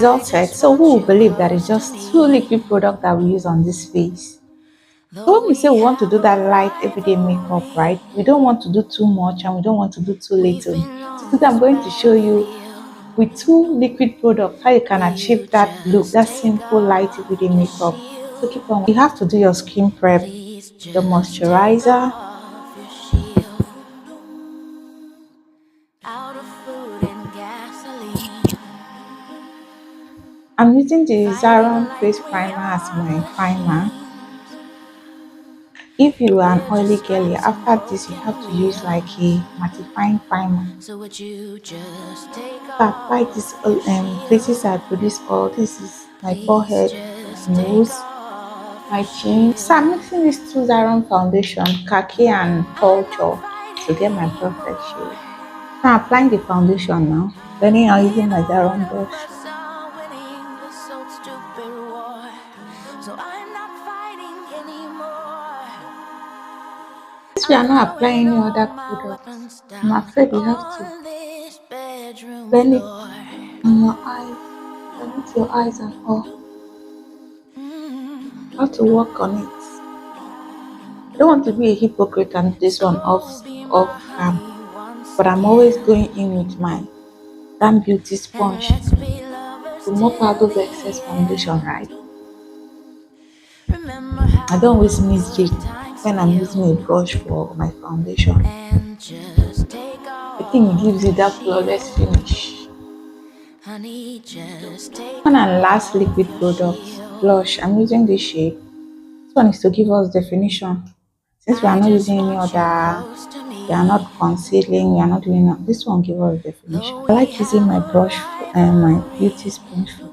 is all set. So who will believe that it's just two liquid products that we use on this face? So when we say we want to do that light everyday makeup, right? We don't want to do too much and we don't want to do too little. So today I'm going to show you with two liquid products how you can achieve that look, that simple light everyday makeup. So keep on. You have to do your skin prep, your moisturizer. I'm using the Zaron face primer as my primer. If you are an oily girl, after this you have to use like a mattifying primer. So apply this places I produce all. This is my forehead, nose, my chin. So I'm mixing these two Zaron foundation, Khaki and Culture, to get my perfect shade. So I'm applying the foundation now. Then I'm using my Zaron brush. Since we are not applying any other products, I'm afraid we have to blend it on your eyes, blend your eyes and all. You have to work on it. I don't want to be a hypocrite and this one off but I'm always going in with my damn beauty sponge to mop out those excess foundation, right? I don't always miss it when I'm using a brush for my foundation. I think it gives you that flawless finish. One and last liquid product, blush. I'm using this shade. This one is to give us definition. Since we are not using any other, we are not concealing, we are not doing that. This one gives us definition. I like using my brush and my beauty sponge for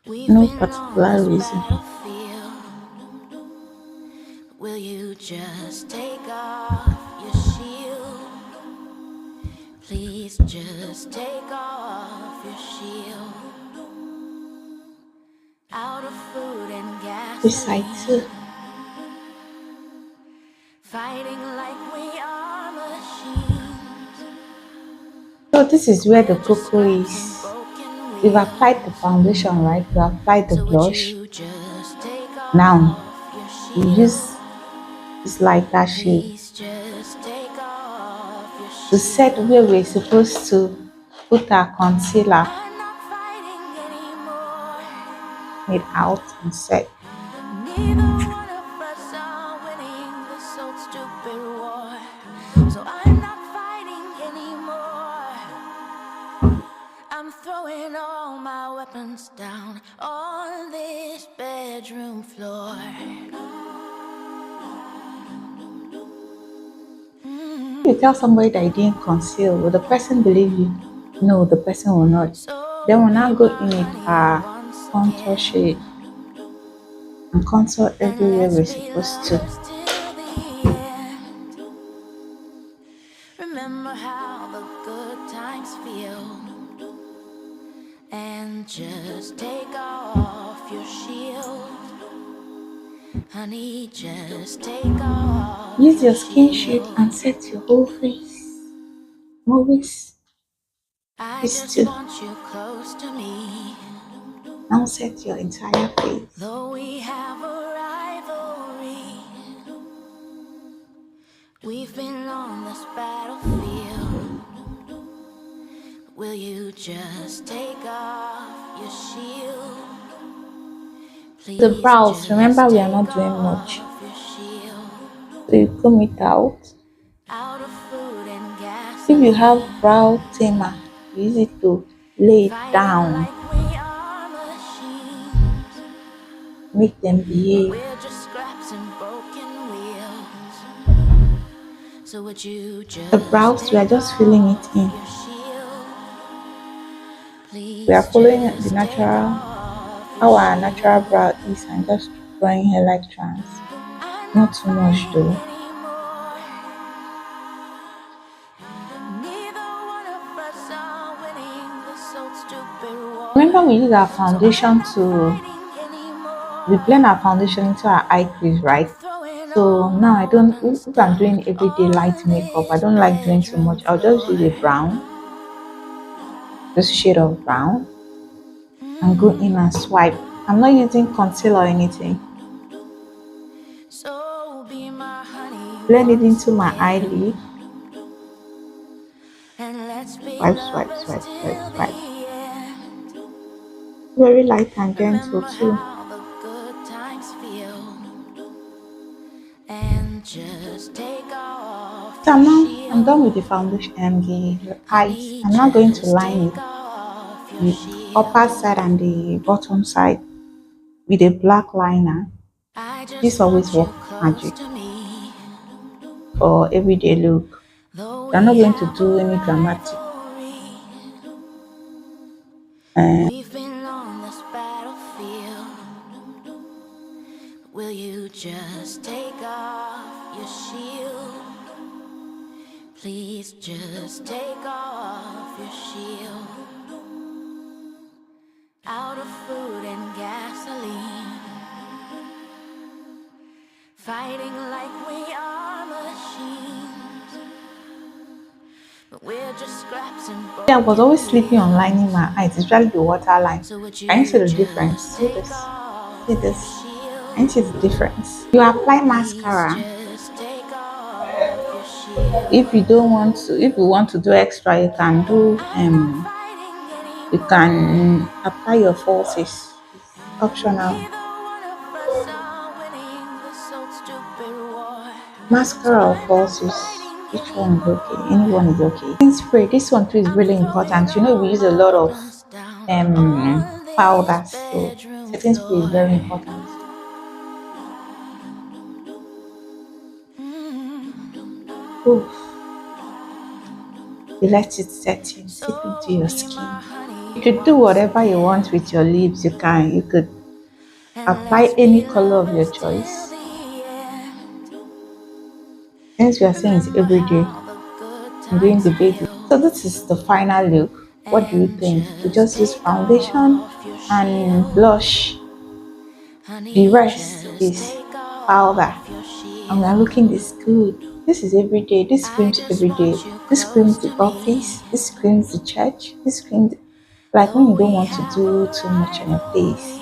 this. No particular reason. Will you just take off your shield? Please just take off your shield. Out of food and gas. This side too. Fighting like we are machines. So this is where the cocoa is. We've applied the foundation, right? We applied the blush. Now we use this lighter shade to set where we're supposed to put our concealer. It out and set. I'm throwing all my weapons down on this bedroom floor. You tell somebody that you didn't conceal, will the person believe you? No, the person will not. Then we'll now go in with our contour shade and contour everywhere we're supposed to. Remember how the good times feel, and just take off your shield. Honey, just take off. Use your skin shade and set your whole face. Always. This too. Now set your entire face. Though we have a rivalry, we've been on this battlefield. Will you just take off your shield? Please. The brows, remember we are not doing much. So you comb it out. If you have brow tamer, use it to lay it down. Make them behave. The brows, we are just filling it in. We are following the natural, how our natural brow is, and just drawing hair like trans. Not too much though. Remember we use our foundation we blend our foundation into our eye crease, right? So now if I'm doing everyday light makeup, I don't like doing too much. I'll just use a brown, this shade of brown. and go in and swipe. I'm not using concealer or anything. Blend it into my eyelid. Swipe, swipe, swipe, swipe, swipe. Very light and gentle too. So I'm done with the foundation and the eyes. I'm now going to line it, the upper side and the bottom side with a black liner. This always works magic for everyday look. I'm not going to do any dramatic. We've been on this battlefield. Will you just take off your shield? Please just take off your shield. Out of food and gasoline, fighting like we are machines, but we're just scraps and bones. I was always sleeping on lining my eyes, especially the waterline. Can you see the difference? See this? See this? Can you see the difference? You apply mascara. If you don't want to, if you want to do extra, you can do you can apply your falsies. It's optional. Mascara or falsies, which one is okay? Anyone is okay. Setting spray, this one too is really important. You know, we use a lot of powder, so setting spray is very important. Oof. You let it set in, seep into your skin. You could do whatever you want with your lips. You could apply any color of your choice. Since we are saying it's every day, I'm doing the basics. So this is the final look. What do you think? We just use foundation and blush. The rest is powder. And we are looking this good. This is every day. This screams every day. This screams the office. This screams the church. This screams like when you don't want to do too much on your face.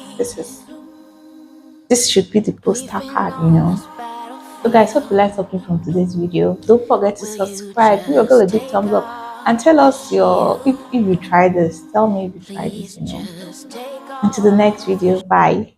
This should be the poster card, you know. So guys, hope you like something from today's video. Don't forget to subscribe. Give your girl a big thumbs up and tell us if you try this. Tell me if you tried this, you know. Until the next video, bye.